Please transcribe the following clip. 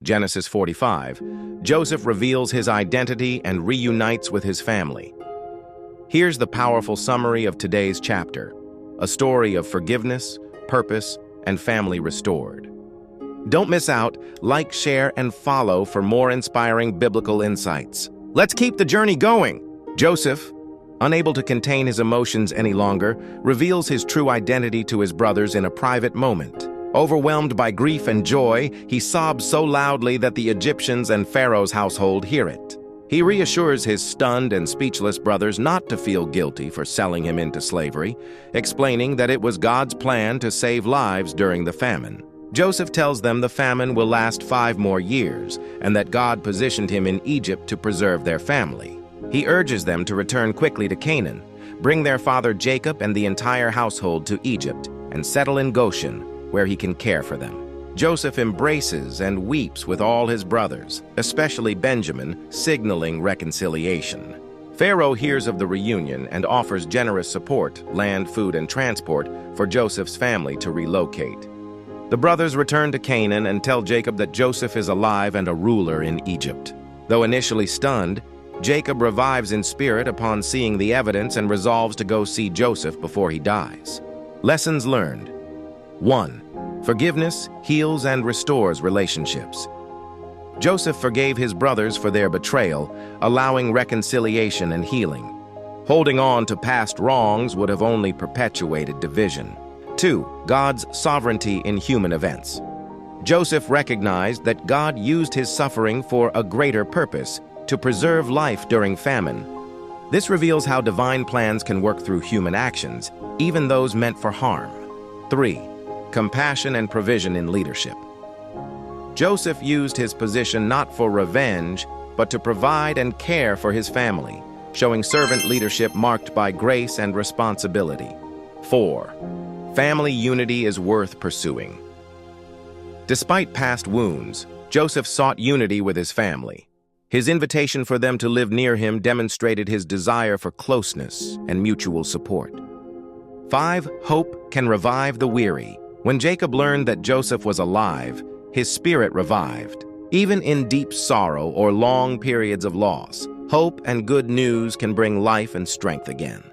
Genesis 45, Joseph reveals his identity and reunites with his family. Here's the powerful summary of today's chapter, a story of forgiveness, purpose, and family restored. Don't miss out. Like, share, and follow for more inspiring biblical insights. Let's keep the journey going. Joseph, unable to contain his emotions any longer, reveals his true identity to his brothers in a private moment. Overwhelmed by grief and joy, he sobs so loudly that the Egyptians and Pharaoh's household hear it. He reassures his stunned and speechless brothers not to feel guilty for selling him into slavery, explaining that it was God's plan to save lives during the famine. Joseph tells them the famine will last 5 more years and that God positioned him in Egypt to preserve their family. He urges them to return quickly to Canaan, bring their father Jacob and the entire household to Egypt, and settle in Goshen, where he can care for them. Joseph embraces and weeps with all his brothers, especially Benjamin, signaling reconciliation. Pharaoh hears of the reunion and offers generous support, land, food, and transport for Joseph's family to relocate. The brothers return to Canaan and tell Jacob that Joseph is alive and a ruler in Egypt. Though initially stunned, Jacob revives in spirit upon seeing the evidence and resolves to go see Joseph before he dies. Lessons learned. 1. Forgiveness heals and restores relationships. Joseph forgave his brothers for their betrayal, allowing reconciliation and healing. Holding on to past wrongs would have only perpetuated division. 2. God's sovereignty in human events. Joseph recognized that God used his suffering for a greater purpose, to preserve life during famine. This reveals how divine plans can work through human actions, even those meant for harm. 3. Compassion and provision in leadership. Joseph used his position not for revenge, but to provide and care for his family, showing servant leadership marked by grace and responsibility. 4. Family unity is worth pursuing. Despite past wounds, Joseph sought unity with his family. His invitation for them to live near him demonstrated his desire for closeness and mutual support. 5. Hope can revive the weary. When Jacob learned that Joseph was alive, his spirit revived. Even in deep sorrow or long periods of loss, hope and good news can bring life and strength again.